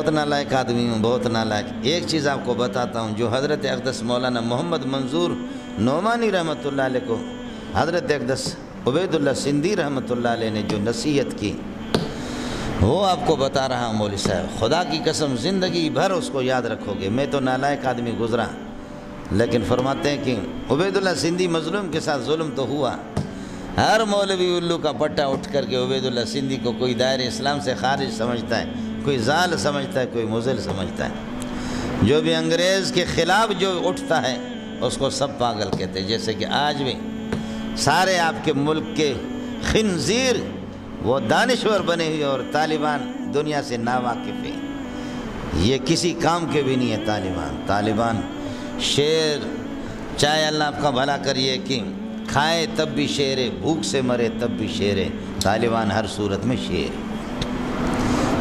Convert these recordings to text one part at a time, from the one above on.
بہت نالائق آدمی ہوں، بہت نالائق۔ ایک چیز آپ کو بتاتا ہوں، جو حضرت اقدس مولانا محمد منظور نعمانی رحمۃ اللہ علیہ کو حضرت اقدس عبید اللہ سندھی رحمۃ اللہ علیہ نے جو نصیحت کی، وہ آپ کو بتا رہا ہوں مولوی صاحب، خدا کی قسم زندگی بھر اس کو یاد رکھو گے۔ میں تو نالائق آدمی گزرا، لیکن فرماتے ہیں کہ عبید اللہ سندھی مظلوم کے ساتھ ظلم تو ہوا، ہر مولوی الو کا پٹا اٹھ کر کے عبید اللہ سندھی کو کوئی دائر اسلام سے خارج سمجھتا ہے، کوئی ظال سمجھتا ہے، کوئی مضل سمجھتا ہے۔ جو بھی انگریز کے خلاف جو اٹھتا ہے اس کو سب پاگل کہتے ہیں۔ جیسے کہ آج بھی سارے آپ کے ملک کے خنزیر وہ دانشور بنے ہوئے اور طالبان دنیا سے ناواقف ہیں، یہ کسی کام کے بھی نہیں ہے۔ طالبان شیر، چاہے اللہ آپ کا بھلا کریے کہ کھائے تب بھی شیر ہے، بھوک سے مرے تب بھی شیر ہے، طالبان ہر صورت میں شیر ہے۔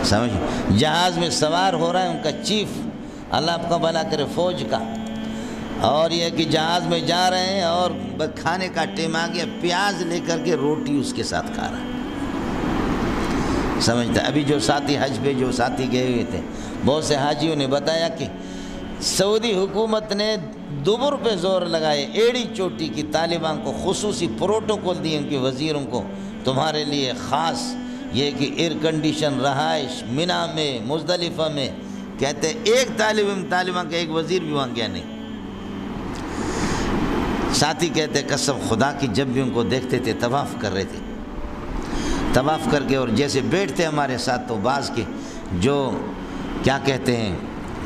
سمجھ، جہاز میں سوار ہو رہا ہے ان کا چیف، اللہ آپ کا بھلا کرے، فوج کا، اور یہ کہ جہاز میں جا رہے ہیں اور کھانے کا ٹائم آ گیا، پیاز لے کر کے روٹی اس کے ساتھ کھا رہا ہے۔ سمجھتا ہے، ابھی جو ساتھی حج پہ جو ساتھی گئے ہوئے تھے، بہت سے حاجیوں نے بتایا کہ سعودی حکومت نے دبر پہ زور لگائے، ایڑی چوٹی کی، طالبان کو خصوصی پروٹوکول دیے ان کے وزیروں کو، تمہارے لیے خاص یہ کہ ایئر کنڈیشن رہائش منی میں، مزدلفہ میں۔ کہتے ایک طالبان کا ایک وزیر بھی وہاں گیا نہیں۔ ساتھی کہتے قسم خدا کی جب بھی ان کو دیکھتے تھے طواف کر رہے تھے، طواف کر کے، اور جیسے بیٹھتے ہمارے ساتھ تو بعض کے جو کیا کہتے ہیں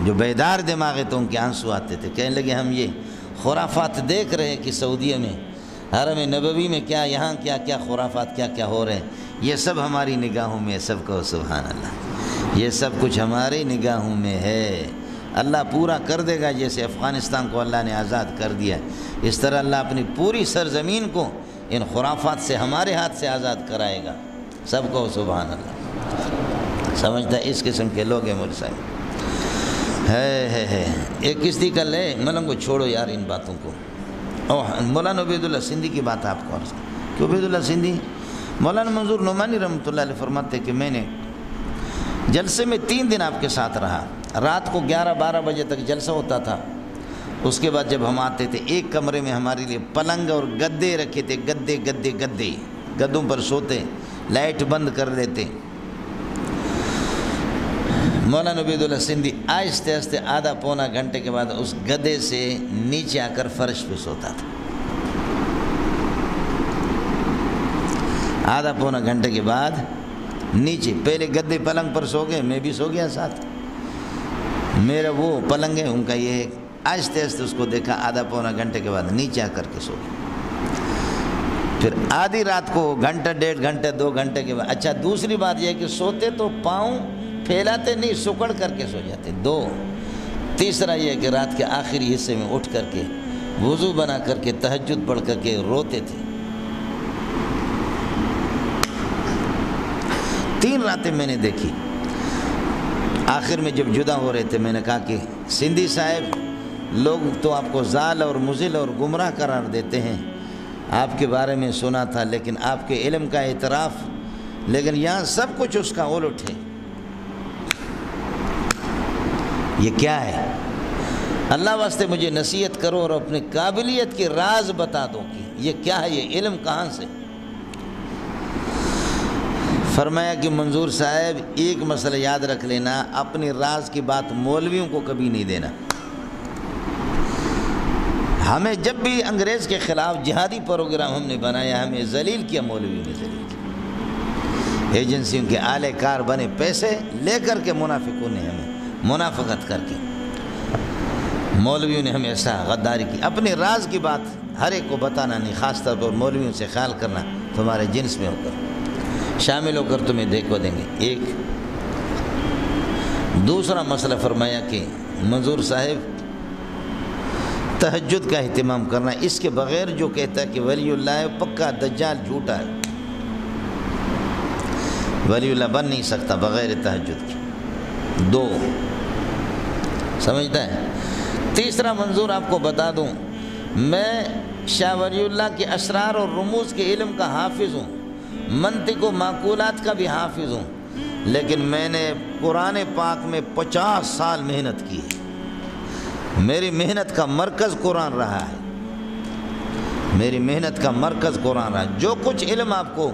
جو بیدار دماغ ہے تو ان کے آنسو آتے تھے، کہنے لگے ہم یہ خرافات دیکھ رہے ہیں کہ سعودیہ میں حرم نبوی میں کیا، یہاں کیا کیا خرافات کیا کیا ہو رہے ہیں، یہ سب ہماری نگاہوں میں، سب کو سبحان اللہ، یہ سب کچھ ہماری نگاہوں میں ہے۔ اللہ پورا کر دے گا، جیسے افغانستان کو اللہ نے آزاد کر دیا، اس طرح اللہ اپنی پوری سرزمین کو ان خرافات سے ہمارے ہاتھ سے آزاد کرائے گا، سب کو سبحان اللہ۔ سمجھتا ہے اس قسم کے لوگ ہیں مول صاحب، ہے ایک کشتی کا لے ملنگ کو چھوڑو یار ان باتوں کو۔ مولانا عبید اللہ سندھی کی بات آپ کو عرض کہ عبید اللہ سندھی مولانا منظور نعمانی رحمۃ اللہ علیہ فرماتے کہ میں نے جلسے میں 3 دن آپ کے ساتھ رہا، رات کو 11-12 بجے تک جلسہ ہوتا تھا، اس کے بعد جب ہم آتے تھے ایک کمرے میں ہمارے لیے پلنگ اور گدے رکھے تھے، گدے گدوں پر سوتے، لائٹ بند کر دیتے۔ مولانا عبید اللہ سندھی آہستہ آہستہ آدھا پونا گھنٹے کے بعد اس گدے سے نیچے آ کر فرش پہ سوتا تھا، آدھا پونا گھنٹے کے بعد نیچے، پہلے گدے پلنگ پر سو گئے، میں بھی سو گیا ساتھ، میرا وہ پلنگ ہے ان کا یہ ہے، آہستہ آہستہ اس کو دیکھا، آدھا پونا گھنٹے کے بعد نیچے آ کر کے سو گئے۔ پھر آدھی رات کو گھنٹہ 1.5 گھنٹے 2 گھنٹے کے بعد، اچھا دوسری بات یہ ہے کہ سوتے تو پاؤں پھیلاتے نہیں، سکڑ کر کے سو جاتے، 2۔ تیسرا یہ ہے کہ رات کے آخری حصے میں اٹھ کر کے وضو بنا کر کے تہجد پڑھ کر کے روتے تھے۔ 3 راتیں میں نے دیکھی۔ آخر میں جب جدا ہو رہے تھے میں نے کہا کہ سندھی صاحب، لوگ تو آپ کو ضال اور مضل اور گمراہ قرار دیتے ہیں، آپ کے بارے میں سنا تھا، لیکن آپ کے علم کا اعتراف، لیکن یہاں سب کچھ اس کا الٹ ہے۔ یہ کیا ہے؟ اللہ واسطے مجھے نصیحت کرو اور اپنی قابلیت کے راز بتا دو کہ یہ کیا ہے، یہ علم کہاں سے؟ فرمایا کہ منظور صاحب ایک مسئلہ یاد رکھ لینا، اپنے راز کی بات مولویوں کو کبھی نہیں دینا۔ ہمیں جب بھی انگریز کے خلاف جہادی پروگرام ہم نے بنایا، ہمیں ذلیل کیا، مولویوں نے ذلیل کیا، ایجنسیوں کے اعلی کار بنے، پیسے لے کر کے منافقوں نے ہمیں منافقت کر کے، مولویوں نے ہمیں ایسا غداری کی۔ اپنے راز کی بات ہر ایک کو بتانا نہیں، خاص طور پر مولویوں سے خیال کرنا، تمہارے جنس میں ہو کر شامل ہو کر تمہیں دیکھو دیں گے۔ ایک دوسرا مسئلہ فرمایا کہ منظور صاحب تہجد کا اہتمام کرنا، اس کے بغیر جو کہتا ہے کہ ولی اللہ پکا دجال جھوٹا ہے، ولی اللہ بن نہیں سکتا بغیر تہجد کے۔ 2 سمجھتا ہے۔ تیسرا منظور آپ کو بتا دوں، میں شاہ ولی اللہ کے اسرار اور رموز کے علم کا حافظ ہوں، منطق و معقولات کا بھی حافظ ہوں، لیکن میں نے قرآن پاک میں 50 سال محنت کی ہے۔ میری محنت کا مرکز قرآن رہا ہے، میری محنت کا مرکز قرآن رہا ہے۔ جو کچھ علم آپ کو